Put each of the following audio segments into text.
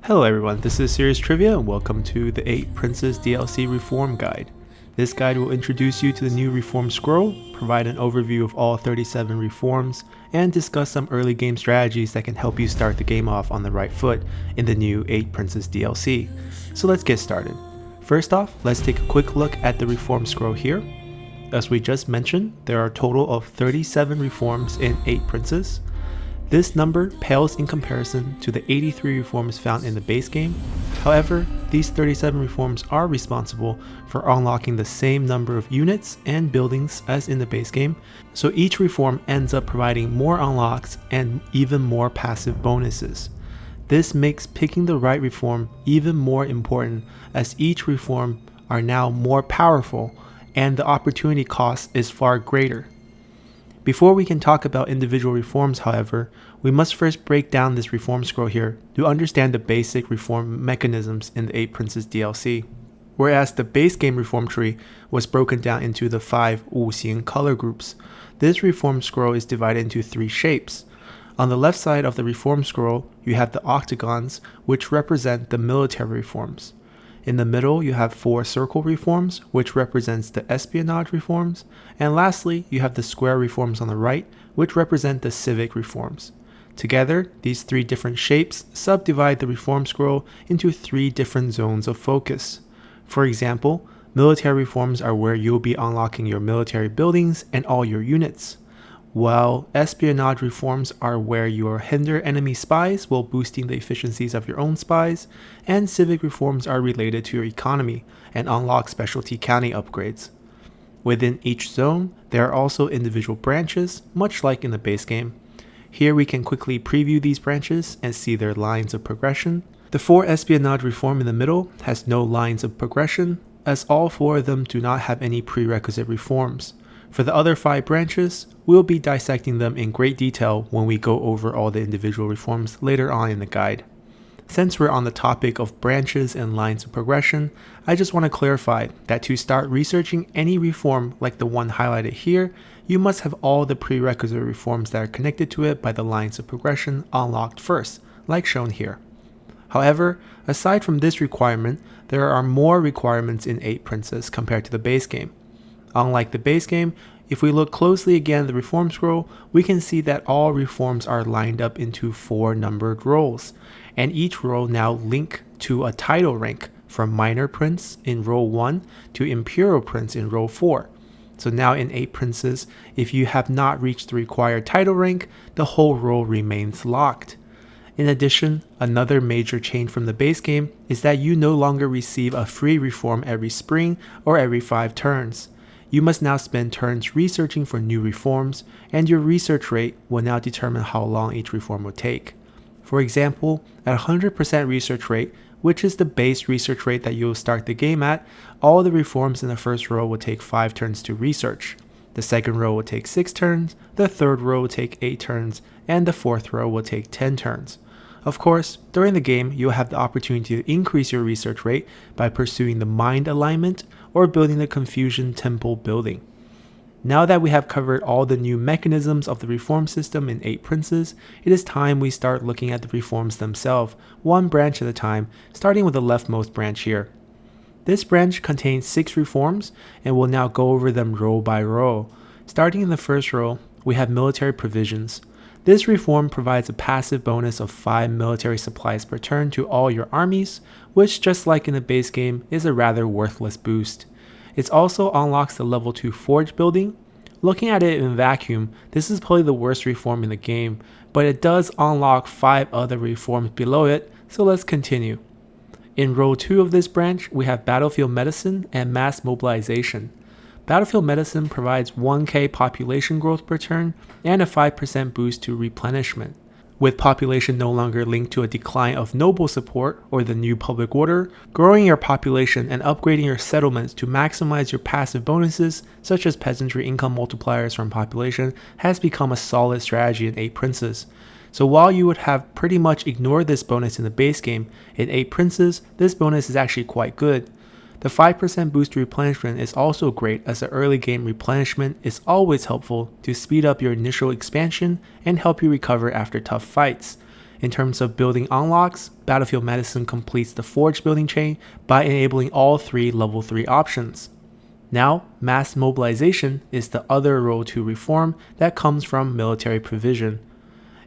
Hello everyone, this is Serious Trivia and welcome to the 8 Princes DLC Reform Guide. This guide will introduce you to the new Reform Scroll, provide an overview of all 37 reforms, and discuss some early game strategies that can help you start the game off on the right foot in the new 8 Princes DLC. So let's get started. First off, let's take a quick look at the Reform Scroll here. As we just mentioned, there are a total of 37 reforms in 8 Princes. This number pales in comparison to the 83 reforms found in the base game. However, these 37 reforms are responsible for unlocking the same number of units and buildings as in the base game, so each reform ends up providing more unlocks and even more passive bonuses. This makes picking the right reform even more important, as each reform are now more powerful and the opportunity cost is far greater. Before we can talk about individual reforms, however, we must first break down this reform scroll here to understand the basic reform mechanisms in the 8 Princes DLC. Whereas the base game reform tree was broken down into the 5 wuxing color groups, this reform scroll is divided into 3 shapes. On the left side of the reform scroll, you have the octagons, which represent the military reforms. In the middle, you have 4 circle reforms, which represents the espionage reforms, and lastly, you have the square reforms on the right, which represent the civic reforms. Together, these 3 different shapes subdivide the reform scroll into 3 different zones of focus. For example, military reforms are where you'll be unlocking your military buildings and all your units, while espionage reforms are where you'll hinder enemy spies while boosting the efficiencies of your own spies, and civic reforms are related to your economy and unlock specialty county upgrades. Within each zone, there are also individual branches, much like in the base game. Here we can quickly preview these branches and see their lines of progression. The 4 espionage reform in the middle has no lines of progression, as all 4 of them do not have any prerequisite reforms. For the other 5 branches, we'll be dissecting them in great detail when we go over all the individual reforms later on in the guide. Since we're on the topic of branches and lines of progression, I just want to clarify that to start researching any reform like the one highlighted here, you must have all the prerequisite reforms that are connected to it by the lines of progression unlocked first, like shown here. However, aside from this requirement, there are more requirements in 8 Princes compared to the base game. Unlike the base game, if we look closely again at the reform scroll, we can see that all reforms are lined up into 4 numbered roles, and each role now link to a title rank from Minor Prince in role 1 to Imperial Prince in role 4. So now in 8 Princes, if you have not reached the required title rank, the whole role remains locked. In addition, another major change from the base game is that you no longer receive a free reform every spring or every 5 turns. You must now spend turns researching for new reforms, and your research rate will now determine how long each reform will take. For example, at 100% research rate, which is the base research rate that you'll start the game at, all the reforms in the first row will take 5 turns to research. The second row will take 6 turns, the third row will take 8 turns, and the fourth row will take 10 turns. Of course, during the game, you'll have the opportunity to increase your research rate by pursuing the Mind Alignment or building the Confusion Temple building. Now that we have covered all the new mechanisms of the reform system in 8 Princes, it is time we start looking at the reforms themselves, one branch at a time, starting with the leftmost branch here. This branch contains 6 reforms, and we'll now go over them row by row. Starting in the first row, we have military provisions. This reform provides a passive bonus of 5 military supplies per turn to all your armies, which just like in the base game is a rather worthless boost. It also unlocks the level 2 forge building. Looking at it in vacuum, this is probably the worst reform in the game, but it does unlock 5 other reforms below it, so let's continue. In row 2 of this branch, we have battlefield medicine and mass mobilization. Battlefield Medicine provides 1k population growth per turn and a 5% boost to replenishment. With population no longer linked to a decline of noble support or the new public order, growing your population and upgrading your settlements to maximize your passive bonuses, such as peasantry income multipliers from population, has become a solid strategy in 8 Princes. So while you would have pretty much ignored this bonus in the base game, in 8 Princes, this bonus is actually quite good. The 5% boost to replenishment is also great, as the early game replenishment is always helpful to speed up your initial expansion and help you recover after tough fights. In terms of building unlocks, Battlefield Medicine completes the Forge building chain by enabling all 3 level 3 options. Now, Mass Mobilization is the other Role 2 reform that comes from military provision.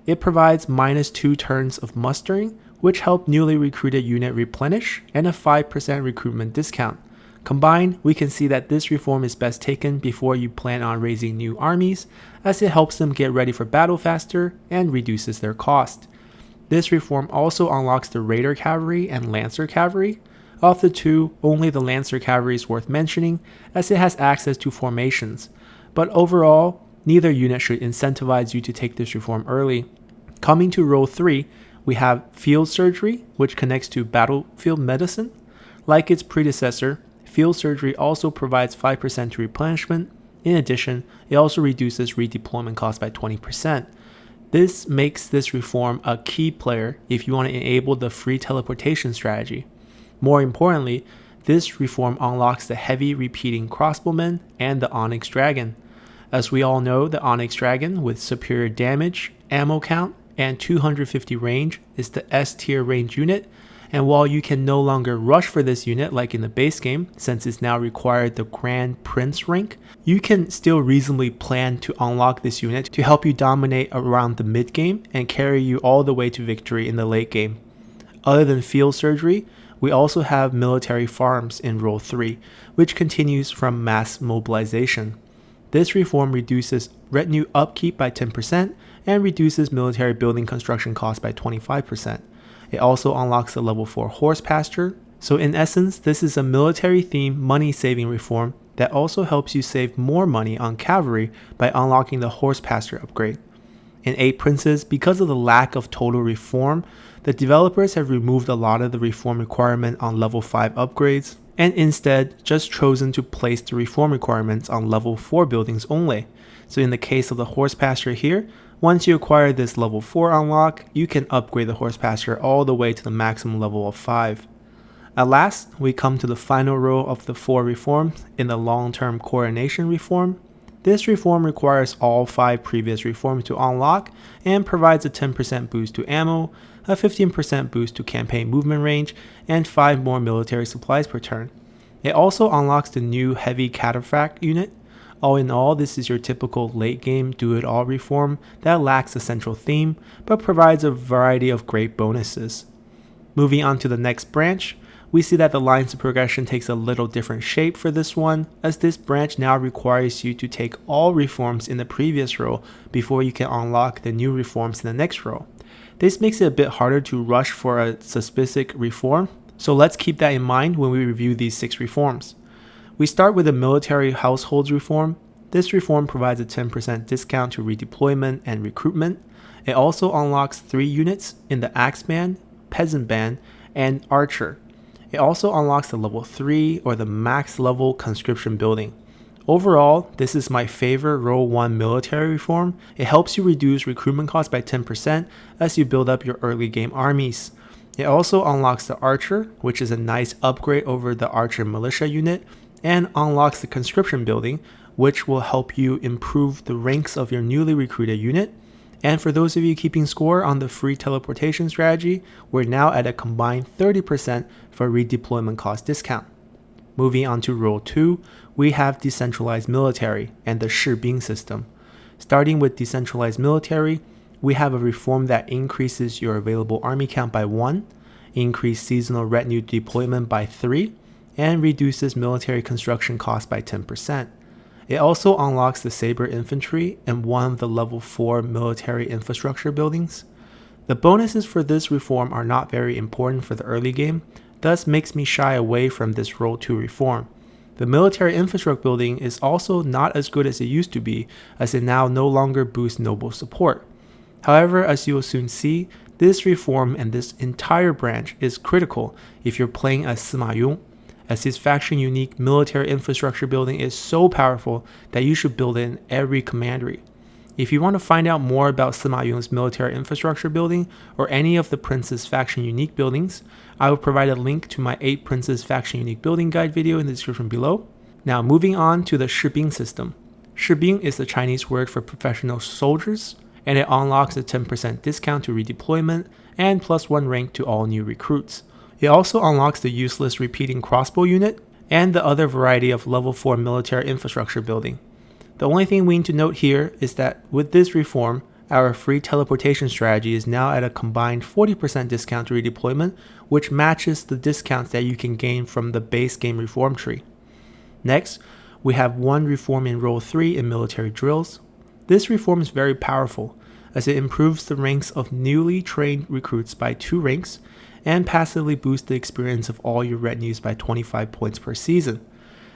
It provides -2 turns of mustering, which help newly recruited unit replenish, and a 5% recruitment discount. Combined, we can see that this reform is best taken before you plan on raising new armies, as it helps them get ready for battle faster and reduces their cost. This reform also unlocks the Raider Cavalry and Lancer Cavalry. Of the two, only the Lancer Cavalry is worth mentioning, as it has access to formations, but overall, neither unit should incentivize you to take this reform early. Coming to Role 3, we have Field Surgery, which connects to Battlefield Medicine. Like its predecessor, Field Surgery also provides 5% to replenishment. In addition, it also reduces redeployment cost by 20%. This makes this reform a key player if you want to enable the free teleportation strategy. More importantly, this reform unlocks the heavy repeating crossbowmen and the Onyx Dragon. As we all know, the Onyx Dragon, with superior damage, ammo count, and 250 range, is the S tier range unit, and while you can no longer rush for this unit like in the base game, since it's now required the Grand Prince rank, you can still reasonably plan to unlock this unit to help you dominate around the mid game and carry you all the way to victory in the late game. Other than Field Surgery, we also have Military Farms in Role 3, which continues from Mass Mobilization. This reform reduces retinue upkeep by 10% and reduces military building construction cost by 25%. It also unlocks the level 4 horse pasture. So in essence, this is a military-themed money-saving reform that also helps you save more money on cavalry by unlocking the horse pasture upgrade. In 8 Princes, because of the lack of total reform, the developers have removed a lot of the reform requirement on level 5 upgrades, and instead just chosen to place the reform requirements on level 4 buildings only. So in the case of the horse pasture here, once you acquire this level 4 unlock, you can upgrade the horse pasture all the way to the maximum level of 5. At last, we come to the final row of the 4 reforms in the long-term coordination reform. This reform requires all 5 previous reforms to unlock and provides a 10% boost to ammo, a 15% boost to campaign movement range, and 5 more military supplies per turn. It also unlocks the new heavy cataphract unit. All in all, this is your typical late game do-it-all reform that lacks a central theme, but provides a variety of great bonuses. Moving on to the next branch, we see that the lines of progression takes a little different shape for this one, as this branch now requires you to take all reforms in the previous row before you can unlock the new reforms in the next row. This makes it a bit harder to rush for a specific reform, so let's keep that in mind when we review these 6 reforms. We start with the military households reform. This reform provides a 10% discount to redeployment and recruitment. It also unlocks 3 units in the Axeman, Peasant Band, and Archer. It also unlocks the level 3 or the max level conscription building. Overall, this is my favorite Role 1 military reform. It helps you reduce recruitment costs by 10% as you build up your early game armies. It also unlocks the Archer, which is a nice upgrade over the Archer militia unit, and unlocks the conscription building, which will help you improve the ranks of your newly recruited unit. And for those of you keeping score on the free teleportation strategy, we're now at a combined 30% for redeployment cost discount. Moving on to Role 2, we have decentralized military and the Shibing system. Starting with decentralized military, we have a reform that increases your available army count by 1, increase seasonal retinue deployment by 3, and reduces military construction costs by 10%. It also unlocks the Saber Infantry and one of the level 4 military infrastructure buildings. The bonuses for this reform are not very important for the early game, thus makes me shy away from this Role 2 reform. The military infrastructure building is also not as good as it used to be, as it now no longer boosts noble support. However, as you will soon see, this reform and this entire branch is critical if you're playing as Sima Yong, as his faction unique military infrastructure building is so powerful that you should build it in every commandery. If you want to find out more about Sima Yong's military infrastructure building or any of the Prince's faction unique buildings, I will provide a link to my 8 Prince's faction unique building guide video in the description below. Now moving on to the Shibing system. Shibing is the Chinese word for professional soldiers, and it unlocks a 10% discount to redeployment and +1 rank to all new recruits. It also unlocks the useless repeating crossbow unit and the other variety of level 4 military infrastructure building. The only thing we need to note here is that with this reform, our free teleportation strategy is now at a combined 40% discount to redeployment, which matches the discounts that you can gain from the base game reform tree. Next, we have one reform in Role 3 in military drills. This reform is very powerful, as it improves the ranks of newly trained recruits by 2 ranks, and passively boosts the experience of all your retinues by 25 points per season.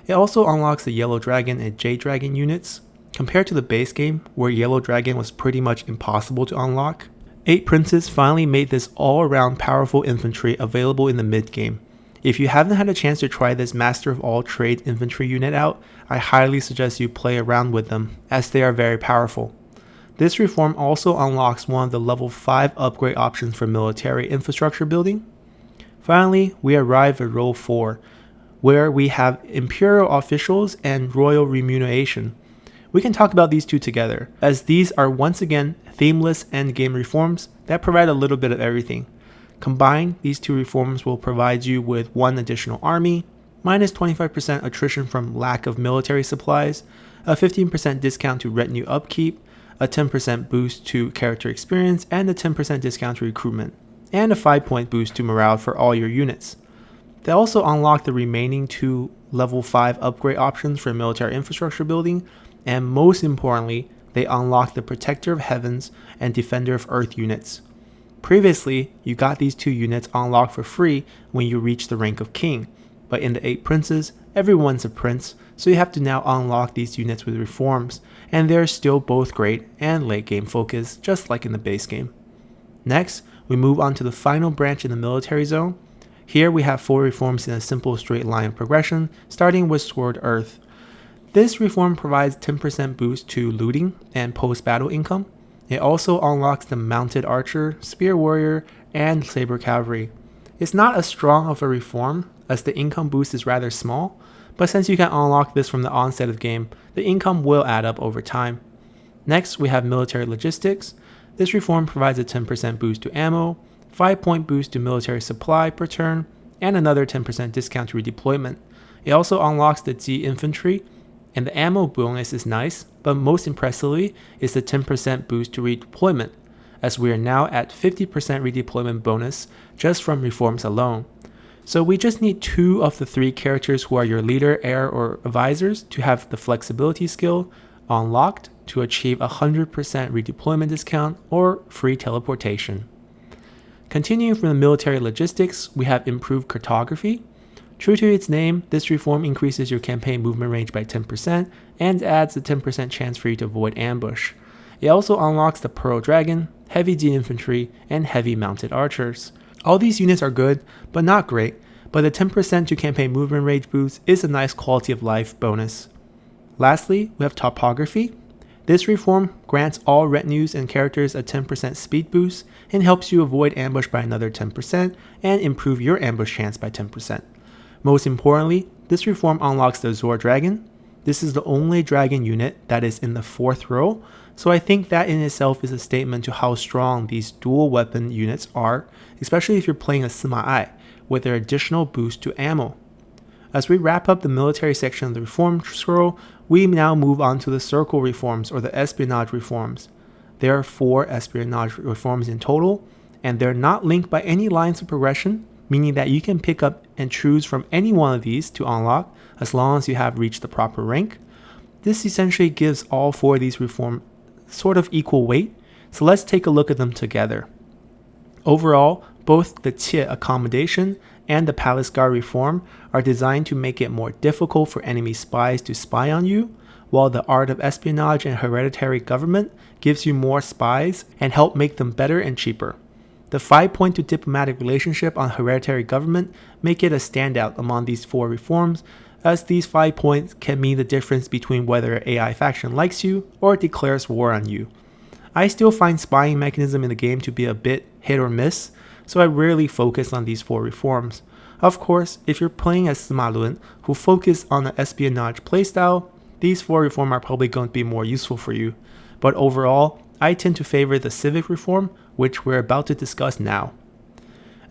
It also unlocks the Yellow Dragon and Jade Dragon units. Compared to the base game, where Yellow Dragon was pretty much impossible to unlock, 8 Princes finally made this all-around powerful infantry available in the mid-game. If you haven't had a chance to try this Master of All Trade infantry unit out, I highly suggest you play around with them, as they are very powerful. This reform also unlocks one of the level 5 upgrade options for military infrastructure building. Finally, we arrive at Role 4, where we have Imperial Officials and Royal Remuneration. We can talk about these two together, as these are once again themeless endgame reforms that provide a little bit of everything. Combined, these two reforms will provide you with 1 additional army, minus 25% attrition from lack of military supplies, a 15% discount to retinue upkeep, a 10% boost to character experience, and a 10% discount to recruitment, and a 5-point boost to morale for all your units. They also unlock the remaining 2 level 5 upgrade options for military infrastructure building, and most importantly, they unlock the Protector of Heavens and Defender of Earth units. Previously, you got these 2 units unlocked for free when you reach the rank of King, but in the 8 Princes, everyone's a Prince, so you have to now unlock these units with reforms, and they're still both great and late game focused, just like in the base game. Next, we move on to the final branch in the military zone. Here we have 4 reforms in a simple straight line of progression, starting with Sword Earth. This reform provides 10% boost to looting and post-battle income. It also unlocks the Mounted Archer, Spear Warrior, and Saber Cavalry. It's not as strong of a reform, as the income boost is rather small, but since you can unlock this from the onset of the game, the income will add up over time. Next, we have Military Logistics. This reform provides a 10% boost to ammo, 5-point boost to military supply per turn, and another 10% discount to redeployment. It also unlocks the Z Infantry, and the ammo bonus is nice, but most impressively is the 10% boost to redeployment, as we are now at 50% redeployment bonus just from reforms alone. So we just need 2 of the 3 characters who are your leader, heir, or advisors to have the flexibility skill unlocked to achieve 100% redeployment discount or free teleportation. Continuing from the military logistics, we have improved cartography. True to its name, this reform increases your campaign movement range by 10% and adds a 10% chance for you to avoid ambush. It also unlocks the Pearl Dragon, Heavy D Infantry, and Heavy Mounted Archers. All these units are good, but not great, but the 10% to campaign movement range boost is a nice quality of life bonus. Lastly, we have Topography. This reform grants all retinues and characters a 10% speed boost and helps you avoid ambush by another 10% and improve your ambush chance by 10%. Most importantly, this reform unlocks the Azor Dragon. This is the only dragon unit that is in the 4th row, so I think that in itself is a statement to how strong these dual weapon units are, especially if you're playing a Sima Ai with their additional boost to ammo. As we wrap up the military section of the reform scroll, we now move on to the circle reforms or the espionage reforms. There are 4 espionage reforms in total, and they're not linked by any lines of progression, meaning that you can pick up and choose from any one of these to unlock as long as you have reached the proper rank. This essentially gives all 4 of these reforms sort of equal weight, so let's take a look at them together. Overall, both the Qie accommodation and the Palace Guard reform are designed to make it more difficult for enemy spies to spy on you, while the Art of Espionage and Hereditary Government gives you more spies and help make them better and cheaper. The 5-point to diplomatic relationship on hereditary government make it a standout among these 4 reforms, as these 5 points can mean the difference between whether an AI faction likes you or declares war on you. I still find spying mechanism in the game to be a bit hit or miss, so I rarely focus on these 4 reforms. Of course, if you're playing as Sima Lun, who focus on the espionage playstyle, these 4 reforms are probably going to be more useful for you. But overall, I tend to favor the Civic Reform, which we're about to discuss now.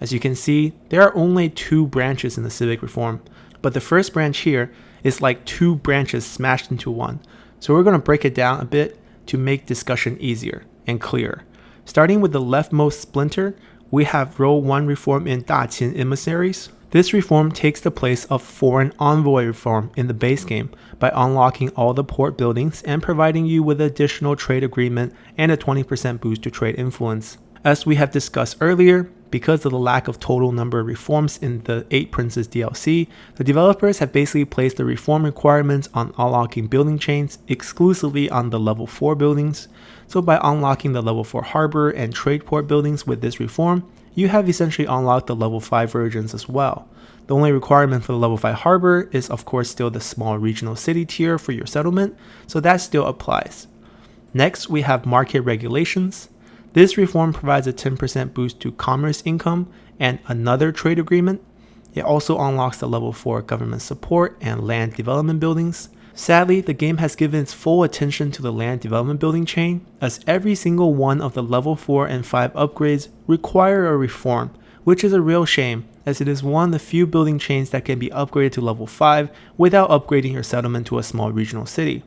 As you can see, there are only 2 branches in the Civic Reform, but the first branch here is like 2 branches smashed into one. So we're going to break it down a bit to make discussion easier and clearer. Starting with the leftmost splinter, we have Role 1 reform in Daqin Emissaries. This reform takes the place of Foreign Envoy reform in the base game by unlocking all the port buildings and providing you with additional trade agreement and a 20% boost to trade influence. As we have discussed earlier, because of the lack of total number of reforms in the 8 Princes DLC, the developers have basically placed the reform requirements on unlocking building chains exclusively on the level 4 buildings. So by unlocking the level 4 harbor and trade port buildings with this reform, you have essentially unlocked the level 5 versions as well. The only requirement for the level 5 harbor is of course still the small regional city tier for your settlement, so that still applies. Next, we have market regulations. This reform provides a 10% boost to commerce income and another trade agreement. It also unlocks the level 4 government support and land development buildings. Sadly, the game has given its full attention to the land development building chain, as every single one of the level 4 and 5 upgrades require a reform, which is a real shame, as it is one of the few building chains that can be upgraded to level 5 without upgrading your settlement to a small regional city.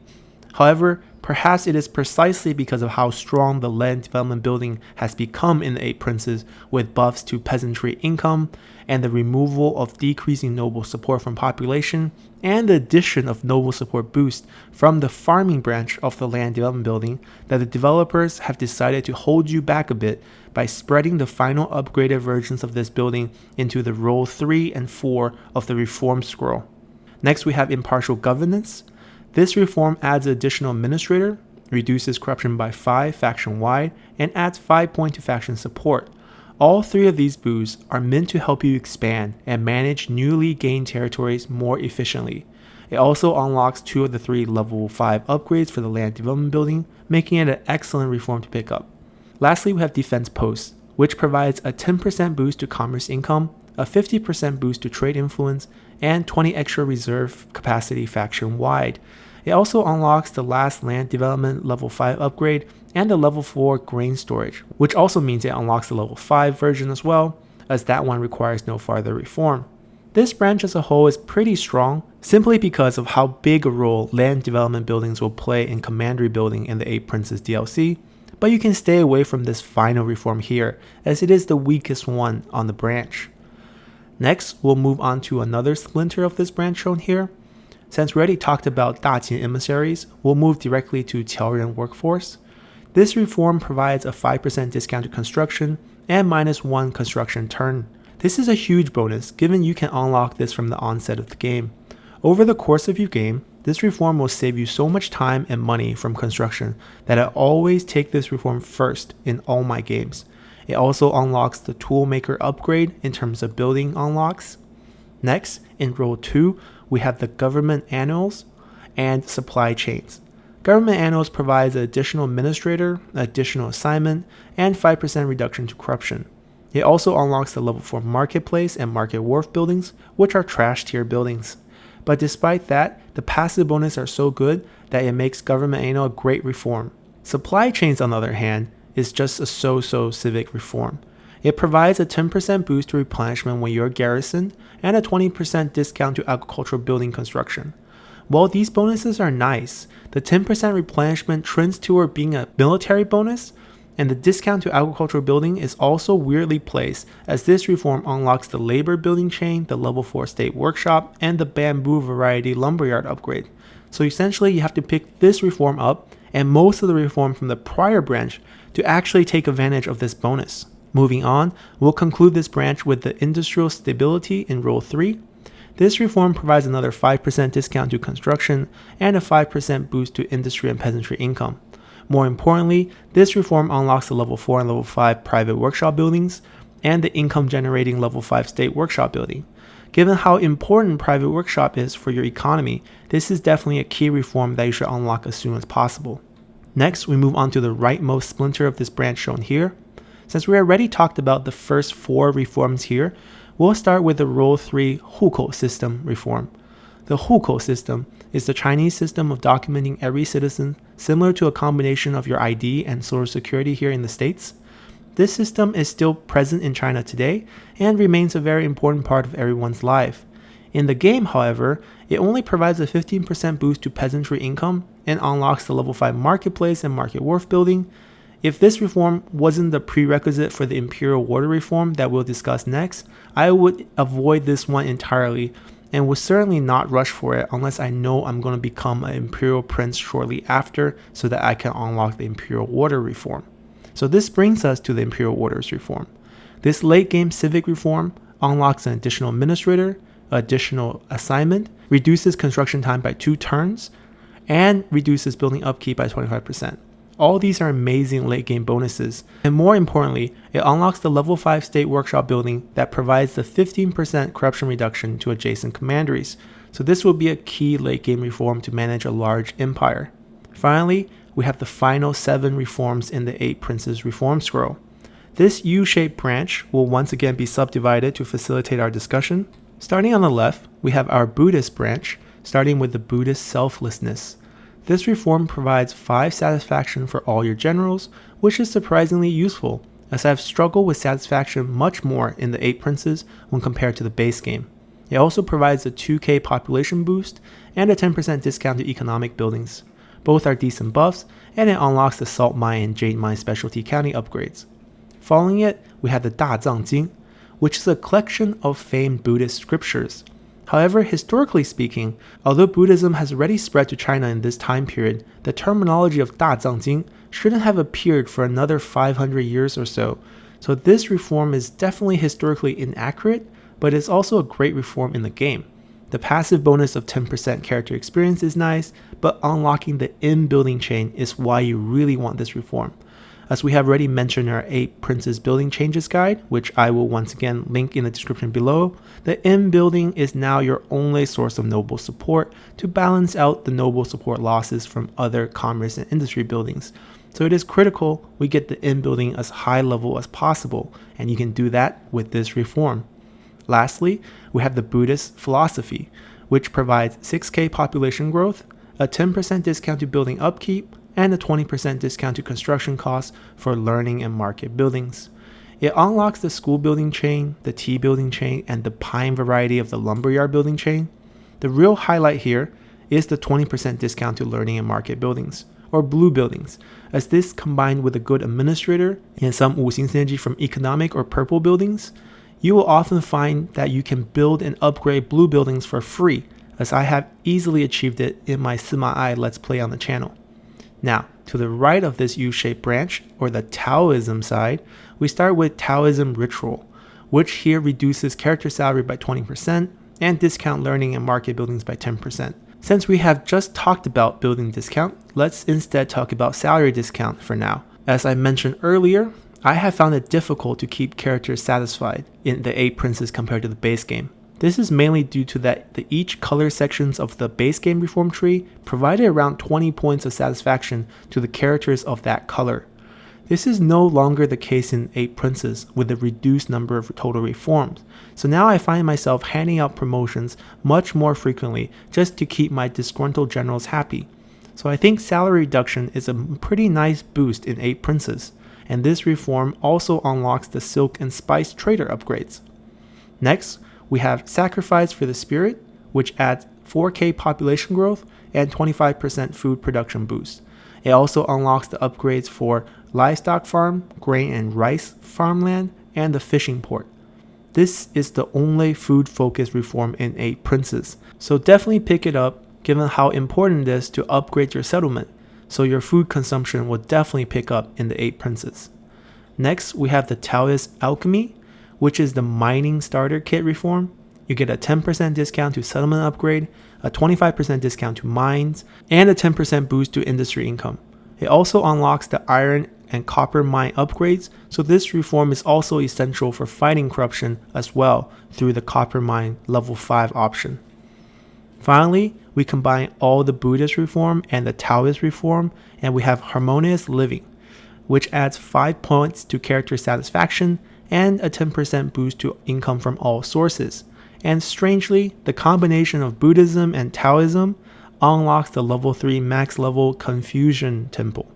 However, perhaps it is precisely because of how strong the land development building has become in the 8 Princes, with buffs to peasantry income and the removal of decreasing noble support from population and the addition of noble support boost from the farming branch of the land development building, that the developers have decided to hold you back a bit by spreading the final upgraded versions of this building into the Role 3 and 4 of the Reform Scroll. Next, we have impartial governance. This reform adds an additional administrator, reduces corruption by 5 faction-wide, and adds 5 points to faction support. All 3 of these boosts are meant to help you expand and manage newly gained territories more efficiently. It also unlocks 2 of the 3 level 5 upgrades for the land development building, making it an excellent reform to pick up. Lastly, we have defense posts, which provides a 10% boost to commerce income, a 50% boost to trade influence, and 20 extra reserve capacity faction-wide. It also unlocks the last land development level 5 upgrade and the level 4 grain storage, which also means it unlocks the level 5 version as well, as that one requires no further reform. This branch as a whole is pretty strong, simply because of how big a role land development buildings will play in commandery building in the 8 Princes DLC, but you can stay away from this final reform here, as it is the weakest one on the branch. Next, we'll move on to another splinter of this branch shown here. Since we already talked about Daqin Emissaries, we'll move directly to Taoism Workforce. This reform provides a 5% discount to construction and -1 construction turn. This is a huge bonus, given you can unlock this from the onset of the game. Over the course of your game, this reform will save you so much time and money from construction that I always take this reform first in all my games. It also unlocks the Toolmaker upgrade in terms of building unlocks. Next, in Role 2, we have the Government Annuals and Supply Chains. Government Annuals provides an additional administrator, additional assignment, and 5% reduction to corruption. It also unlocks the level 4 Marketplace and Market Wharf buildings, which are trash tier buildings. But despite that, the passive bonus are so good that it makes Government Annual a great reform. Supply Chains, on the other hand, is just a so-so civic reform. It provides a 10% boost to replenishment when you're garrisoned and a 20% discount to agricultural building construction. While these bonuses are nice, the 10% replenishment trends toward being a military bonus, and the discount to agricultural building is also weirdly placed, as this reform unlocks the labor building chain, the level 4 state workshop, and the bamboo variety lumberyard upgrade. So essentially you have to pick this reform up and most of the reform from the prior branch to actually take advantage of this bonus. Moving on, we'll conclude this branch with the industrial stability in Role 3. This reform provides another 5% discount to construction and a 5% boost to industry and peasantry income. More importantly, this reform unlocks the level 4 and level 5 private workshop buildings and the income generating level 5 state workshop building. Given how important private workshop is for your economy, this is definitely a key reform that you should unlock as soon as possible. Next, we move on to the rightmost splinter of this branch shown here. Since we already talked about the first 4 reforms here, we'll start with the Role 3 Hukou system reform. The 户口 system is the Chinese system of documenting every citizen, similar to a combination of your ID and Social Security here in the States. This system is still present in China today and remains a very important part of everyone's life. In the game, however, it only provides a 15% boost to peasantry income and unlocks the level 5 marketplace and market wharf building. If this reform wasn't the prerequisite for the imperial water reform that we'll discuss next, I would avoid this one entirely and would certainly not rush for it unless I know I'm going to become an imperial prince shortly after so that I can unlock the imperial water reform. So this brings us to the imperial waters reform. This late game civic reform unlocks an additional administrator, additional assignment, reduces construction time by 2 turns, and reduces building upkeep by 25%. All these are amazing late game bonuses, and more importantly, it unlocks the level 5 state workshop building that provides the 15% corruption reduction to adjacent commanderies, so this will be a key late game reform to manage a large empire. Finally, we have the final 7 reforms in the 8 Princes Reform Scroll. This U-shaped branch will once again be subdivided to facilitate our discussion. Starting on the left, we have our Buddhist branch, starting with the Buddhist selflessness. This reform provides 5 satisfaction for all your generals, which is surprisingly useful, as I've struggled with satisfaction much more in the 8 Princes when compared to the base game. It also provides a 2k population boost and a 10% discount to economic buildings. Both are decent buffs, and it unlocks the Salt Mine and Jade Mine Specialty County upgrades. Following it, we have the Dazang Jing, which is a collection of famed Buddhist scriptures. However, historically speaking, although Buddhism has already spread to China in this time period, the terminology of Dazang Jing shouldn't have appeared for another 500 years or so. So this reform is definitely historically inaccurate, but it's also a great reform in the game. The passive bonus of 10% character experience is nice, but unlocking the in-building chain is why you really want this reform. As we have already mentioned in our 8 Princes Building Changes guide, which I will once again link in the description below, the in-building is now your only source of noble support to balance out the noble support losses from other commerce and industry buildings. So it is critical we get the in-building as high level as possible, and you can do that with this reform. Lastly, we have the Buddhist philosophy, which provides 6k population growth, a 10% discount to building upkeep, and a 20% discount to construction costs for learning and market buildings. It unlocks the school building chain, the tea building chain, and the pine variety of the lumberyard building chain. The real highlight here is the 20% discount to learning and market buildings, or blue buildings, as this combined with a good administrator and some 5星 synergy from economic or purple buildings, you will often find that you can build and upgrade blue buildings for free, as I have easily achieved it in my Sima Ai Let's Play on the channel. Now, to the right of this U-shaped branch, or the Taoism side, we start with Taoism Ritual, which here reduces character salary by 20% and discount learning and market buildings by 10%. Since we have just talked about building discount, let's instead talk about salary discount for now. As I mentioned earlier, I have found it difficult to keep characters satisfied in the 8 Princes compared to the base game. This is mainly due to that each color sections of the base game reform tree provided around 20 points of satisfaction to the characters of that color. This is no longer the case in 8 Princes with a reduced number of total reforms, so now I find myself handing out promotions much more frequently just to keep my disgruntled generals happy. So I think salary reduction is a pretty nice boost in 8 Princes, and this reform also unlocks the Silk and Spice Trader upgrades. Next, we have Sacrifice for the Spirit, which adds 4k population growth and 25% food production boost. It also unlocks the upgrades for Livestock Farm, Grain and Rice Farmland, and the Fishing Port. This is the only food-focused reform in 8 Princes, so definitely pick it up given how important it is to upgrade your settlement, so your food consumption will definitely pick up in the 8 Princes. Next, we have the Taoist Alchemy, which is the mining starter kit reform. You get a 10% discount to settlement upgrade, a 25% discount to mines, and a 10% boost to industry income. It also unlocks the iron and copper mine upgrades, so this reform is also essential for fighting corruption as well through the copper mine level 5 option. Finally, we combine all the Buddhist reform and the Taoist reform, and we have Harmonious Living, which adds 5 points to character satisfaction and a 10% boost to income from all sources. and strangely, the combination of Buddhism and Taoism unlocks the level 3 max level Confucian Temple.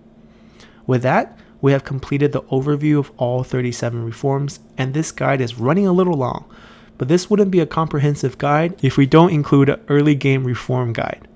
With that, we have completed the overview of all 37 reforms, and this guide is running a little long, but this wouldn't be a comprehensive guide if we don't include an early game reform guide.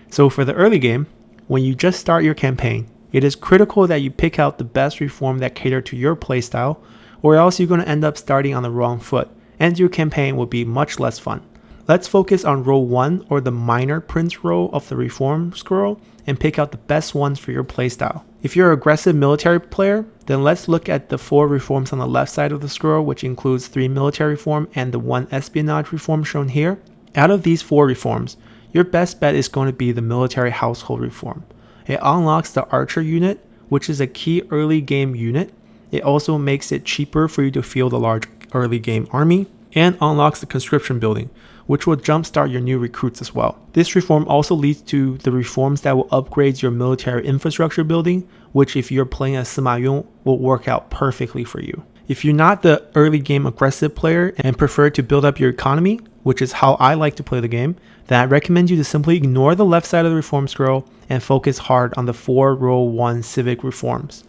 So for the early game, when you just start your campaign, it is critical that you pick out the best reform that cater to your playstyle, or else you're going to end up starting on the wrong foot, and your campaign will be much less fun. Let's focus on row 1, or the minor prince row of the reform scroll, and pick out the best ones for your playstyle. If you're an aggressive military player, then let's look at the 4 reforms on the left side of the scroll, which includes 3 military reform and the 1 espionage reform shown here. Out of these 4 reforms, your best bet is going to be the military household reform. It unlocks the archer unit, which is a key early game unit. It also makes it cheaper for you to field a large early game army, and unlocks the conscription building, which will jumpstart your new recruits as well. This reform also leads to the reforms that will upgrade your military infrastructure building, which if you're playing as Sima Yong will work out perfectly for you. If you're not the early game aggressive player and prefer to build up your economy, which is how I like to play the game, then I recommend you to simply ignore the left side of the reform scroll and focus hard on the 4 row 1 civic reforms.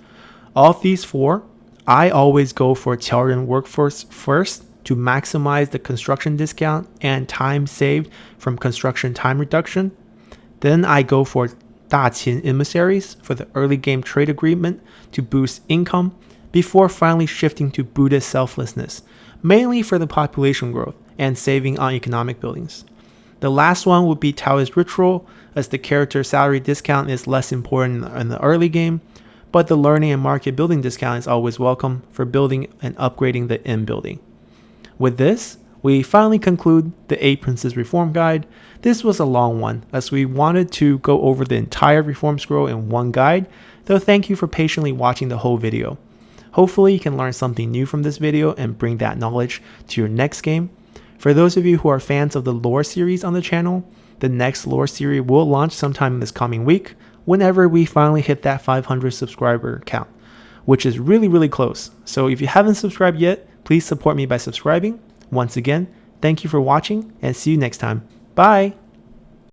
Of these 4, I always go for Taoism workforce first to maximize the construction discount and time saved from construction time reduction. Then I go for Daqin emissaries for the early game trade agreement to boost income, before finally shifting to Buddhist selflessness, mainly for the population growth and saving on economic buildings. The last one would be Taoist ritual, as the character salary discount is less important in the early game, but the learning and market building discount is always welcome for building and upgrading the inn building. With this, we finally conclude the 8 Princes Reform Guide. This was a long one, as we wanted to go over the entire reform scroll in one guide, though thank you for patiently watching the whole video. Hopefully you can learn something new from this video and bring that knowledge to your next game. For those of you who are fans of the lore series on the channel, the next lore series will launch sometime this coming week, whenever we finally hit that 500 subscriber count, which is really close. So if you haven't subscribed yet, please support me by subscribing. Once again, thank you for watching and see you next time. Bye!